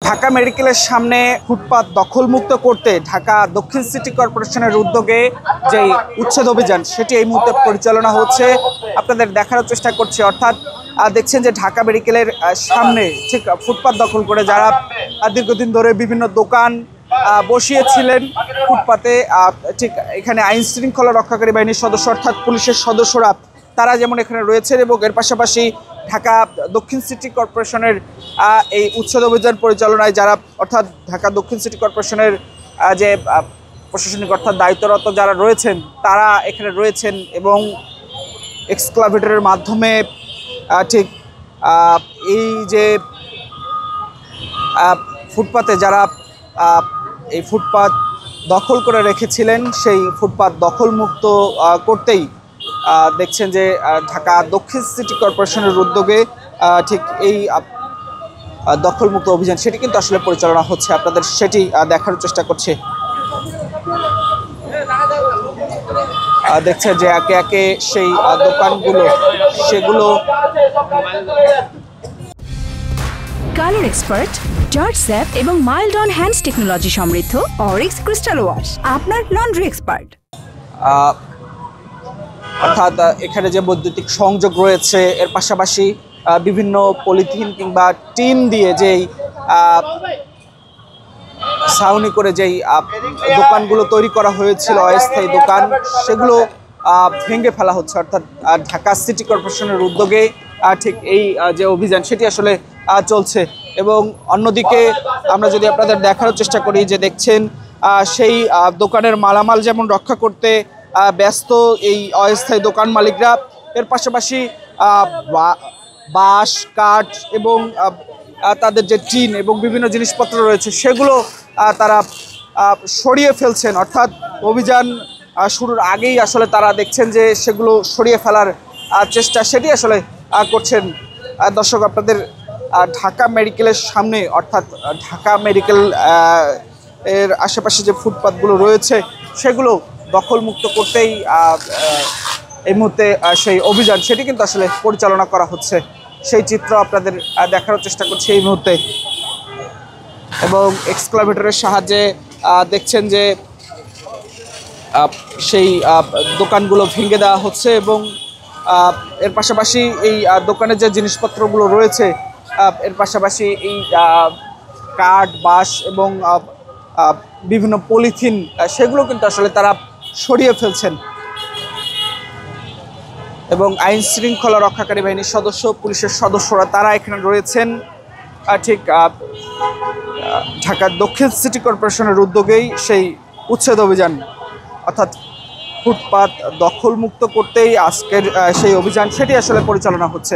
ঢাকা মেডিকেলের সামনে ফুটপাত দখলমুক্ত করতে ঢাকা দক্ষিণ সিটি কর্পোরেশনের উদ্যোগে যে উচ্ছেদ অভিযান সেটি এই মুহূর্তে পরিচালনা হচ্ছে। আপনাদের দেখার চেষ্টা করছি, অর্থাৎ দেখছেন যে ঢাকা মেডিকেলের সামনে ঠিক ফুটপাত দখল করে যারা দীর্ঘদিন ধরে বিভিন্ন দোকান বসিয়েছিলেন ফুটপাতে, ঠিক এখানে আইন শৃঙ্খলা রক্ষাকারী বাহিনীর সদস্য অর্থাৎ পুলিশের সদস্যরা তারা যেমন এখানে রয়েছেন এবং এর পাশাপাশি ঢাকা দক্ষিণ সিটি কর্পোরেশনের এই উচ্ছেদ অভিযান পরিচালনায় যারা অর্থাৎ ঢাকা দক্ষিণ সিটি কর্পোরেশনের যে প্রশাসনিক অর্থাৎ দায়িত্বরত যারা রয়েছেন তারা এখানে রয়েছেন এবং এক্সক্লাভেটরের মাধ্যমে ঠিক এই যে ফুটপাতে যারা এই ফুটপাত দখল করে রেখেছিলেন সেই ফুটপাত দখলমুক্ত করতেই দেখছেন যে ঢাকা দক্ষিণ সিটি কর্পোরেশনের উদ্যোগে ঠিক এই দখলমুক্ত অভিযান সেটি কিন্তু আসলে পরিচালনা হচ্ছে। আপনাদের সেটি দেখার চেষ্টা করছে। দেখছেন যে একে একে সেই দোকানগুলো সেগুলো কালার এক্সপার্ট, জর্জ স্যাপ এবং মাইল্ড অন হ্যান্ডস টেকনোলজি সমৃদ্ধ অরিক্স ক্রিস্টাল ওয়াশ আপনার লন্ড্রি এক্সপার্ট। অর্থাৎ এখানে যে বৈদ্যুতিক সংযোগ রয়েছে এর পাশাপাশি বিভিন্ন পলিথিন কিংবা টিন দিয়ে যেই ছাউনি করে যেই দোকানগুলো তৈরি করা হয়েছিল অস্থায়ী দোকান সেগুলো ভেঙে ফেলা হচ্ছে। অর্থাৎ ঢাকা সিটি কর্পোরেশনের উদ্যোগে ঠিক এই যে অভিযান সেটি আসলে চলছে। এবং অন্যদিকে আমরা যদি আপনাদের দেখার চেষ্টা করি যে দেখছেন সেই দোকানের মালামাল যেমন রক্ষা করতে ব্যস্ত এই অস্থায়ী দোকান মালিকরা, এর পাশাপাশি বাঁশ কাঠ এবং তাদের যে টিন এবং বিভিন্ন জিনিসপত্র রয়েছে সেগুলো তারা সরিয়ে ফেলছেন। অর্থাৎ অভিযান শুরুর আগেই আসলে তারা দেখছেন যে সেগুলো সরিয়ে ফেলার চেষ্টা সেটি আসলে করছেন। দর্শক, আপনাদের ঢাকা মেডিকেলের সামনে অর্থাৎ ঢাকা মেডিকেল এর আশেপাশে যে ফুটপাতগুলো রয়েছে সেগুলো দখলমুক্ত করতেই এই মুহূর্তে সেই অভিযান সেটি কিন্তু আসলে পরিচালনা করা হচ্ছে। সেই চিত্র আপনাদের দেখার চেষ্টা করছি এই মুহূর্তে। এবং এক্সক্লাভেটরের সাহায্যে দেখছেন যে সেই দোকানগুলো ভেঙে দেওয়া হচ্ছে এবং এর পাশাপাশি এই দোকানের যে জিনিসপত্রগুলো রয়েছে এর পাশাপাশি এই কাঠ বাঁশ এবং বিভিন্ন পলিথিন সেগুলো কিন্তু আসলে তারা সরিয়ে ফেলছেন। এবং আইন শৃঙ্খলা রক্ষাকারী বাহিনীর সদস্য পুলিশের সদস্যরা তারা এখানে রয়েছেন ঠিক ঢাকা দক্ষিণ সিটি কর্পোরেশনের উদ্যোগেই সেই উচ্ছেদ অভিযান অর্থাৎ ফুটপাত দখলমুক্ত করতেই আজকের সেই অভিযান সেটি আসলে পরিচালনা হচ্ছে।